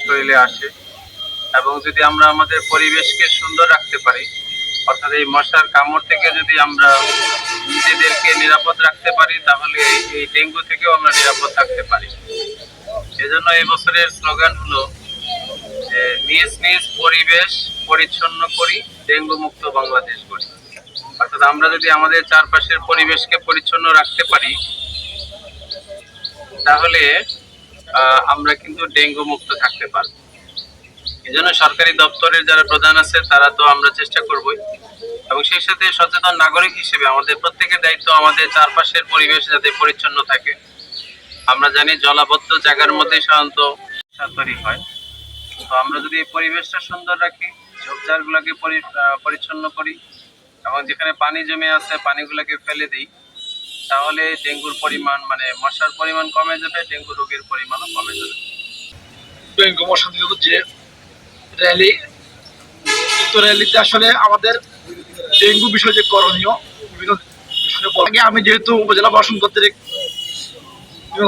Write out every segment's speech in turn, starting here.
শরীরে আসে এবং যদি আমরা আমাদের পরিবেশকে সুন্দর রাখতে পারি, অর্থাৎ এই মশার কামড় থেকে যদি আমরা নিজেদেরকে নিরাপদ রাখতে পারি, তাহলে এই ডেঙ্গু থেকেও আমরা নিরাপদ থাকতে পারি। এজন্য এই বছরের স্লোগান হলো যে নিজ নিজ পরিবেশ পরিচ্ছন্ন করি, ডেঙ্গু মুক্ত বাংলাদেশ গড়ি। অর্থাৎ আমরা যদি আমাদের চারপাশের পরিবেশকে পরিচ্ছন্ন রাখতে পারি, তাহলে আমরা কিন্তু ডেঙ্গু মুক্ত থাকতে পারব। এই জন্য সরকারি দপ্তরের যারা প্রধান আছে তারা তো আমরা চেষ্টা করবই, এবং সেই সাথে সচেতন নাগরিক হিসেবে আমাদের প্রত্যেকের দায়িত্ব আমাদের চারপাশের পরিবেশ যাতে পরিচ্ছন্ন থাকে। আমরা জানি জলাবদ্ধ জায়গার মধ্যে সাধারণত তৈরি হয়, তো আমরা যদি এই পরিবেশটা সুন্দর রাখি, ঝোপঝাড়গুলোকে পরিচ্ছন্ন করি এবং যেখানে পানি জমে আছে পানিগুলোকে ফেলে দিই, তাহলে ডেঙ্গুর পরিমাণ মানে মশার পরিমাণ কমে যাবে, ডেঙ্গু রোগের পরিমাণও কমে যাবে। ডেঙ্গু মশা নিরোধ যে র্যালি, উক্ত র্যালিতে আসলে আমাদের ডেঙ্গু বিষয়ে যে করণীয় বিভিন্ন বিষয়ে আগে আমি যেহেতু উপজেলা প্রশাসন কর্তৃক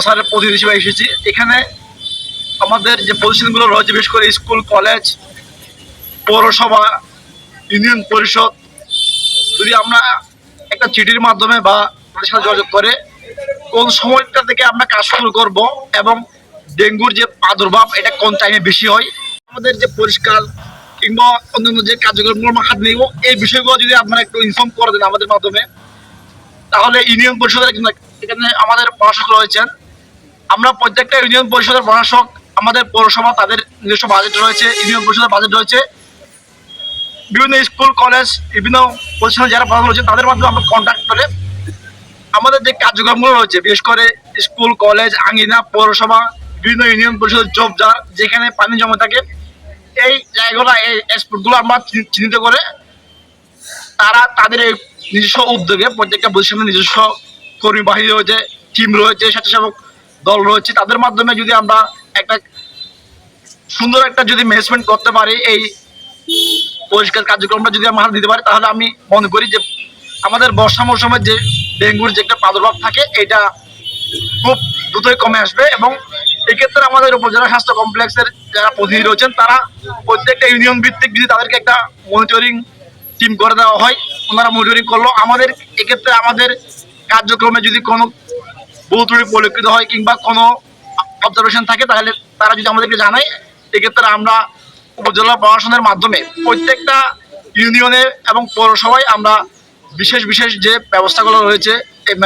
স্যারের প্রতিনিধি হিসেবে এসেছি, এখানে আমাদের যে প্রতিষ্ঠানগুলো রয়েছে বিশেষ করে স্কুল, কলেজ, পৌরসভা, ইউনিয়ন পরিষদ, যদি আমরা একটা চিঠির মাধ্যমে বা তাদের সাথে যোগাযোগ করে কোন সময়টা থেকে আমরা কাজ শুরু করব এবং ডেঙ্গুর যে প্রাদুর্ভাব এটা কোন টাইমে বেশি হয়, আমাদের যে পরিষ্কার কিংবা অন্যান্য যে কার্যক্রমগুলো হাত নেব, এই বিষয়গুলো যদি আপনারা একটু ইনফর্ম করে দেন আমাদের মাধ্যমে, তাহলে ইউনিয়ন পরিষদের এখানে আমাদের প্রশাসক রয়েছেন, আমরা প্রত্যেকটা ইউনিয়ন পরিষদের প্রশাসক, আমাদের পৌরসভা তাদের নিজস্ব বাজেট রয়েছে, ইউনিয়ন পরিষদের বাজেট রয়েছে, বিভিন্ন স্কুল, কলেজ, বিভিন্ন প্রতিষ্ঠানে যারা প্রধান রয়েছে তাদের মাধ্যমে আমরা কন্ট্যাক্ট করে আমাদের যে কার্যক্রমগুলো রয়েছে বিশেষ করে স্কুল, কলেজ, আঙ্গিনা, পৌরসভা, বিভিন্ন ইউনিয়ন পরিষদের ঝোপঝাড় যেখানে পানি জমা থাকে, এই জায়গাগুলো, এই স্পটগুলো আমরা চিহ্নিত করে তারা তাদের এই নিজস্ব উদ্যোগে প্রত্যেকটা প্রতিষ্ঠানের নিজস্ব কর্মী বাহিনী রয়েছে, টিম রয়েছে, স্বেচ্ছাসেবক দল রয়েছে, তাদের মাধ্যমে যদি আমরা একটা সুন্দর একটা যদি ম্যানেজমেন্ট করতে পারি, এই পরিষ্কার কার্যক্রমটা যদি আমরা দিতে পারি, তাহলে আমি মনে করি যে আমাদের বর্ষা মৌসুমের যে ডেঙ্গুর যে একটা প্রাদুর্ভাব থাকে এটা খুব দ্রুতই কমে আসবে। এবং এক্ষেত্রে আমাদের উপজেলা স্বাস্থ্য কমপ্লেক্সের যারা প্রতিনিধি রয়েছেন তারা প্রত্যেকটা ইউনিয়ন ভিত্তিক যদি তাদেরকে একটা মনিটরিং টিম করে দেওয়া হয়, ওনারা মনিটরিং করলো, আমাদের এক্ষেত্রে আমাদের কার্যক্রমে যদি কোনো ভুল ত্রুটি পরিলক্ষিত হয় কিংবা কোনো অবজারভেশন থাকে, তাহলে তারা যদি আমাদেরকে জানায়, এক্ষেত্রে আমরা উপজেলা প্রশাসনের মাধ্যমে প্রত্যেকটা ইউনিয়নে এবং পৌরসভায় আমরা বিশেষ বিশেষ যে ব্যবস্থাগুলো রয়েছে, এই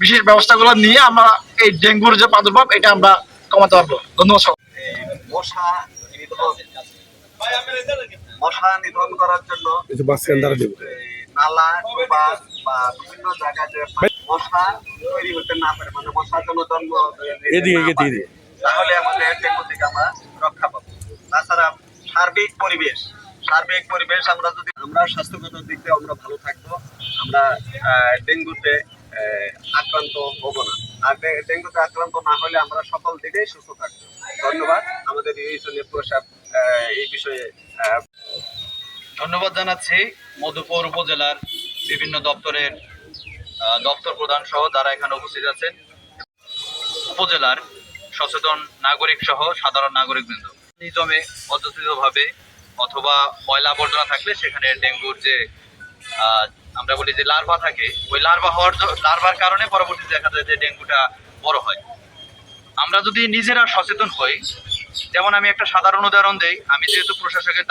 বিশেষ ব্যবস্থাগুলো নিয়ে আমরা এই ডেঙ্গুর যে প্রাদুর্ভাব এটা আমরা কমাতে পারবো। ধন্যবাদ। মশা নিধন করার জন্য নালা বা বিভিন্ন জায়গায় যে মশা তৈরি হতে না পারে, মানে মশার জন্য জন্ম, তাহলে আমাদের ডেঙ্গু থেকে আমরা রক্ষা পাবো। তাছাড়া সার্বিক পরিবেশ আমরা যদি আমরা স্বাস্থ্যগত দিক দিয়ে আমরা ভালো থাকবো, আমরা ডেঙ্গুতে আক্রান্ত হব না। আর ডেঙ্গুতে আক্রান্ত না হলে আমরা সকল দিকেই সুস্থ থাকবো। ধন্যবাদ আমাদের প্রসাদ এই বিষয়ে ধন্যবাদ জানাচ্ছি মধুপুর উপজেলার বিভিন্ন দপ্তরের দপ্তর প্রধান সহ যারা এখানে উপস্থিত আছেন, উপজেলার সচেতন নাগরিক সহ সাধারণ নাগরিকবৃন্দ। নিয়মে পদ্ধতিগতভাবে অথবা ময়লা আবর্জনা থাকলে সেখানে ডেঙ্গুর যে আমরা বলি যে লার্ভা থাকে, ওই লার্ভার কারণে পরবর্তীতে দেখা যায় যে ডেঙ্গুটা বড় হয়। আমরা যদি নিজেরা সচেতন হই, যেমন আমি একটা সাধারণ উদাহরণ দেই, আমি যেহেতু প্রশাসকের